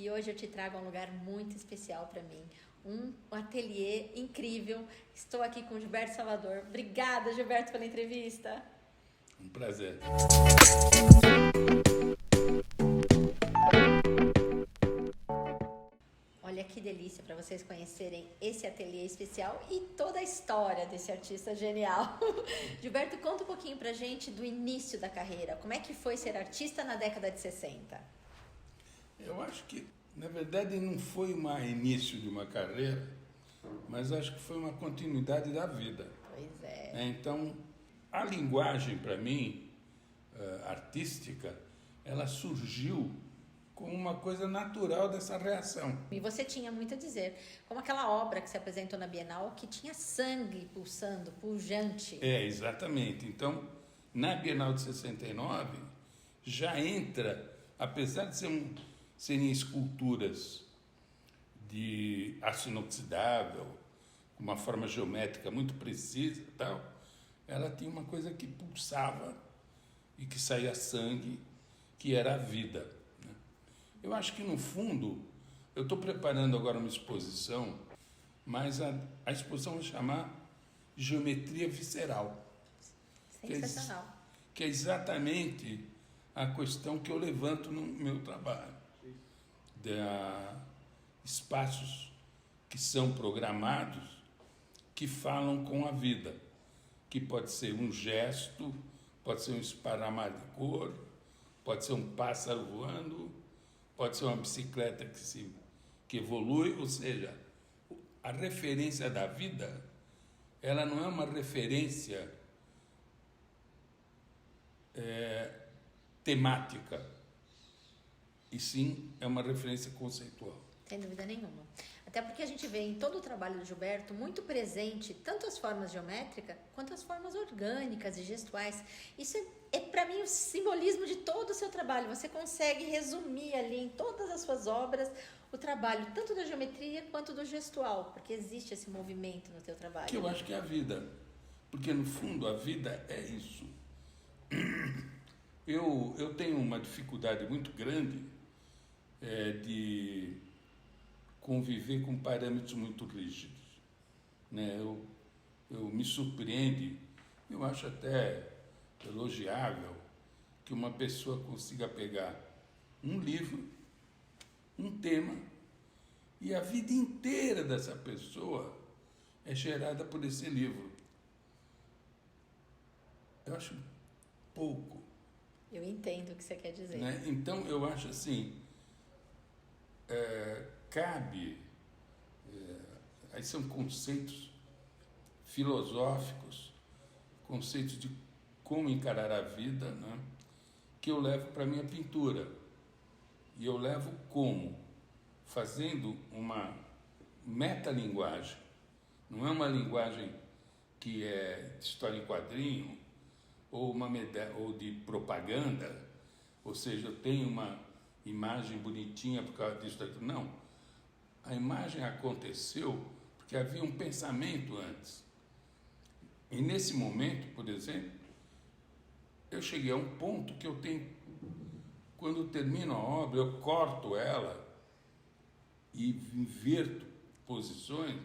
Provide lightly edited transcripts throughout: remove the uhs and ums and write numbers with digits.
e hoje eu te trago a um lugar muito especial para mim. Um ateliê incrível. Estou aqui com o Gilberto Salvador. Obrigada, Gilberto, pela entrevista. Um prazer. Olha que delícia para vocês conhecerem esse ateliê especial e toda a história desse artista genial. Gilberto, conta um pouquinho pra gente do início da carreira. Como é que foi ser artista na década de 60? Eu acho que, na verdade, não foi um início de uma carreira, mas acho que foi uma continuidade da vida. Pois é. Então, a linguagem, para mim, artística, ela surgiu como uma coisa natural dessa reação. E você tinha muito a dizer, como aquela obra que se apresentou na Bienal, que tinha sangue pulsando, pujante. Exatamente. Então, na Bienal de 69, já entra, apesar de serem esculturas de aço inoxidável, com uma forma geométrica muito precisa e tal, ela tinha uma coisa que pulsava e que saía sangue, que era a vida. Eu acho que, no fundo, eu estou preparando agora uma exposição, mas a exposição vai chamar Geometria Visceral. Sensacional. Que é exatamente a questão que eu levanto no meu trabalho. Espaços que são programados, que falam com a vida, que pode ser um gesto, pode ser um esparramar de cor, pode ser um pássaro voando, pode ser uma bicicleta que evolui, ou seja, a referência da vida, ela não é uma referência temática, e sim é uma referência conceitual. Sem dúvida nenhuma. Até porque a gente vê em todo o trabalho do Gilberto muito presente tanto as formas geométricas quanto as formas orgânicas e gestuais. Isso é para mim o simbolismo de todo o seu trabalho. Você consegue resumir ali em todas as suas obras o trabalho tanto da geometria quanto do gestual, porque existe esse movimento no teu trabalho. Que eu acho que é a vida, porque no fundo a vida é isso. Eu tenho uma dificuldade muito grande de conviver com parâmetros muito rígidos, né? Eu me surpreende, eu acho até elogiável que uma pessoa consiga pegar um livro, um tema, e a vida inteira dessa pessoa é gerada por esse livro. Eu acho pouco. Eu entendo o que você quer dizer. Né? Então, eu acho assim, cabe, aí são conceitos filosóficos, conceitos de como encarar a vida, né? Que eu levo para a minha pintura. E eu levo como? Fazendo uma metalinguagem. Não é uma linguagem que é de história em quadrinho, ou de propaganda, ou seja, eu tenho uma imagem bonitinha por causa disso, daquilo. Não. A imagem aconteceu porque havia um pensamento antes. E nesse momento, por exemplo, eu cheguei a um ponto que eu tenho, quando eu termino a obra, eu corto ela e inverto posições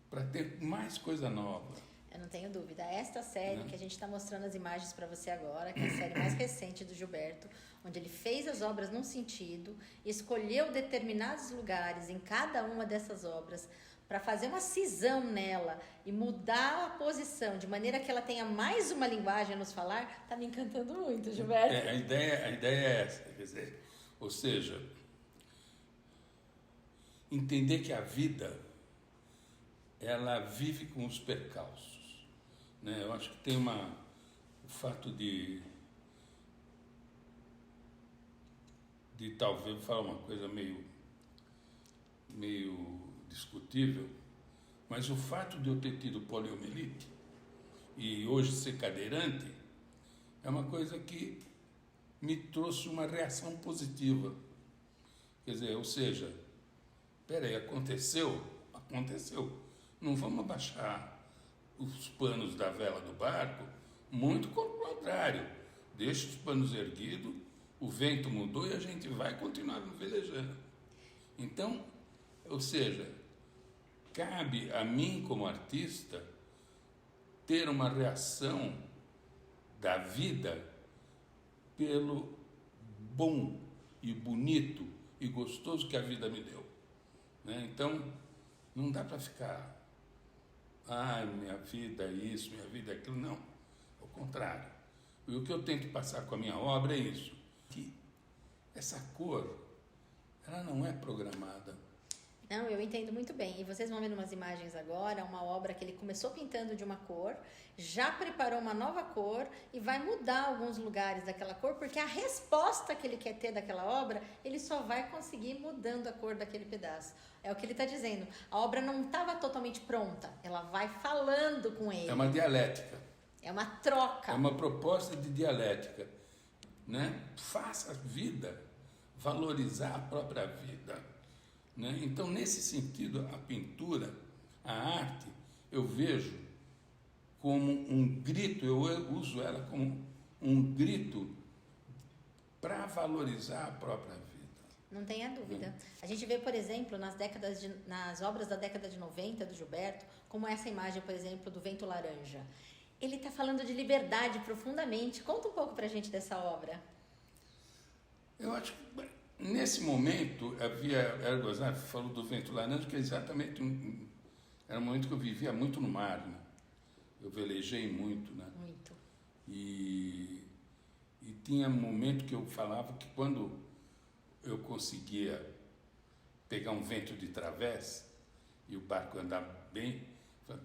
para ter mais coisa nova. Eu não tenho dúvida. Esta série que a gente está mostrando as imagens para você agora, que é a série mais recente do Gilberto, onde ele fez as obras num sentido, escolheu determinados lugares em cada uma dessas obras para fazer uma cisão nela e mudar a posição de maneira que ela tenha mais uma linguagem a nos falar, está me encantando muito, Gilberto. A ideia é essa, quer dizer, ou seja, entender que a vida, ela vive com os percalços, né? Eu acho que tem o fato de talvez falar uma coisa meio discutível, mas o fato de eu ter tido poliomielite e hoje ser cadeirante é uma coisa que me trouxe uma reação positiva. Quer dizer, ou seja, peraí, aconteceu. Não vamos abaixar os panos da vela do barco, muito pelo contrário. Deixa os panos erguidos, o vento mudou e a gente vai continuar velejando. Então, ou seja, cabe a mim como artista ter uma reação da vida pelo bom e bonito e gostoso que a vida me deu, né? Então, não dá para ficar, minha vida é isso, minha vida é aquilo, não. Ao contrário. E o que eu tento passar com a minha obra é isso, que essa cor, ela não é programada. Não, eu entendo muito bem. E vocês vão ver umas imagens agora, uma obra que ele começou pintando de uma cor, já preparou uma nova cor e vai mudar alguns lugares daquela cor, porque a resposta que ele quer ter daquela obra, ele só vai conseguir mudando a cor daquele pedaço. É o que ele está dizendo. A obra não estava totalmente pronta, ela vai falando com ele. É uma dialética. É uma troca. É uma proposta de dialética, né? Faça a vida, valorizar a própria vida, né? Então, nesse sentido, a pintura, a arte, eu vejo como um grito, eu uso ela como um grito para valorizar a própria vida. Não tenha dúvida. A gente vê, por exemplo, nas obras da década de 90 do Gilberto, como essa imagem, por exemplo, do Vento Laranja. Ele está falando de liberdade profundamente. Conta um pouco para a gente dessa obra. Eu acho que nesse momento Hélio Gozar falou do Vento Laranja, que é exatamente era um momento que eu vivia muito no mar, né? Eu velejei muito, né? Muito. E tinha um momento que eu falava que quando eu conseguia pegar um vento de través e o barco andava bem,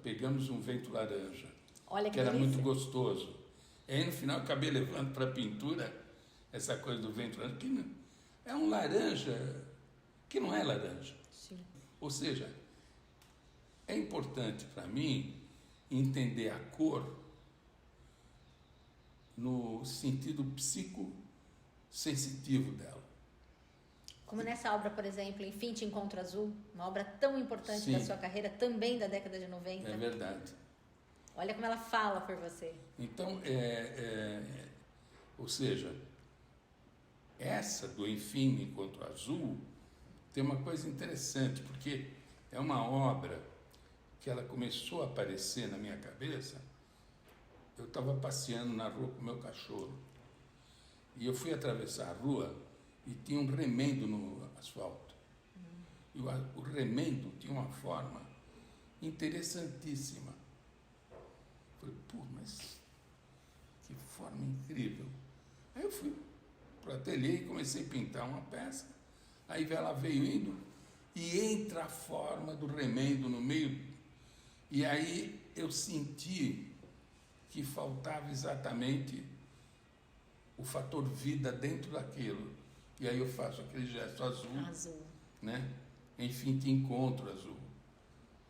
pegamos um vento laranja. Olha que era delícia. muito gostoso. E aí no final eu acabei levando para a pintura essa coisa do vento laranja, que não, é um laranja que não é laranja. Sim. Ou seja, é importante para mim entender a cor no sentido psicossensitivo dela. Como nessa obra, por exemplo, Enfim Te Encontro Azul, uma obra tão importante Sim. da sua carreira, também da década de 90. É verdade. Olha como ela fala por você. Então, ou seja, essa do Enfim Encontro Azul tem uma coisa interessante, porque é uma obra que ela começou a aparecer na minha cabeça. Eu estava passeando na rua com o meu cachorro e eu fui atravessar a rua e tinha um remendo no asfalto. E o remendo tinha uma forma interessantíssima. Falei, mas que forma incrível. Aí eu fui para o ateliê e comecei a pintar uma peça. Aí ela veio indo e entra a forma do remendo no meio. E aí eu senti que faltava exatamente o fator vida dentro daquilo. E aí eu faço aquele gesto azul, né? Enfim, te encontro azul.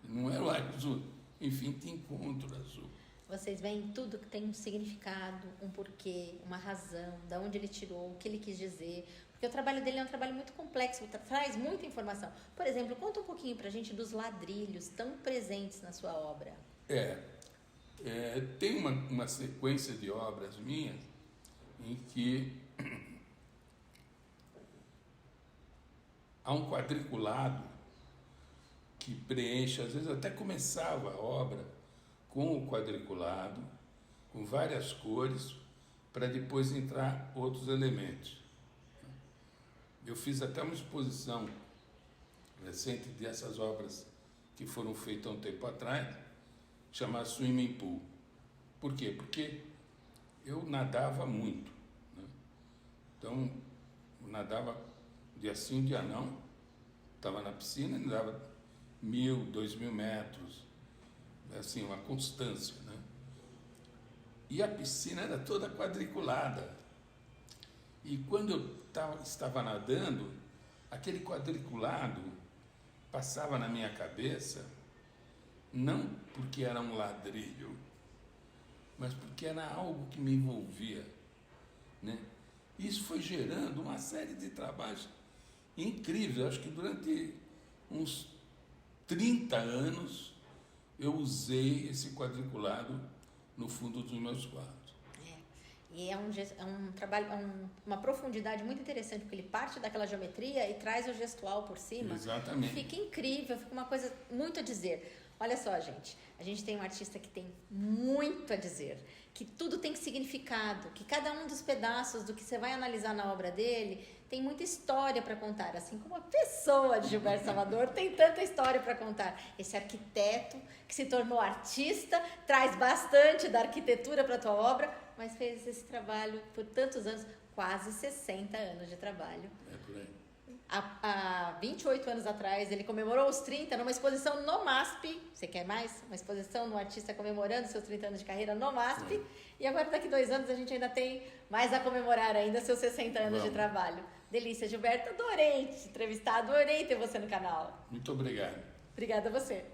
Não era o azul, enfim, te encontro azul. Vocês veem tudo que tem um significado, um porquê, uma razão, de onde ele tirou, o que ele quis dizer. Porque o trabalho dele é um trabalho muito complexo, traz muita informação. Por exemplo, conta um pouquinho pra gente dos ladrilhos tão presentes na sua obra. Tem uma sequência de obras minhas em que há um quadriculado que preenche, às vezes até começava a obra com o quadriculado, com várias cores, para depois entrar outros elementos. Eu fiz até uma exposição recente dessas obras que foram feitas há um tempo atrás, chamada Swimming Pool. Por quê? Porque eu nadava muito, né? Então, eu nadava dia sim, dia não, estava na piscina, nadava 1.000, 2.000 metros, assim, uma constância, né? E a piscina era toda quadriculada. E quando eu estava nadando, aquele quadriculado passava na minha cabeça, não porque era um ladrilho, mas porque era algo que me envolvia, né? Isso foi gerando uma série de trabalhos incríveis. Eu acho que durante uns 30 anos eu usei esse quadriculado no fundo dos meus quadros. E é um trabalho, uma profundidade muito interessante, porque ele parte daquela geometria e traz o gestual por cima. Exatamente. Fica incrível, fica uma coisa muito a dizer. Olha só, gente, a gente tem um artista que tem muito a dizer, que tudo tem significado, que cada um dos pedaços do que você vai analisar na obra dele tem muita história para contar, assim como a pessoa de Gilberto Salvador tem tanta história para contar. Esse arquiteto que se tornou artista, traz bastante da arquitetura para a tua obra, mas fez esse trabalho por tantos anos, quase 60 anos de trabalho. É por aí. Há 28 anos atrás, ele comemorou os 30 numa exposição no MASP. Você quer mais? Uma exposição no artista comemorando seus 30 anos de carreira no MASP. E agora, daqui 2 anos, a gente ainda tem mais a comemorar ainda seus 60 anos de trabalho. Delícia, Gilberto. Adorei te entrevistar, adorei ter você no canal. Muito obrigado. Obrigada a você.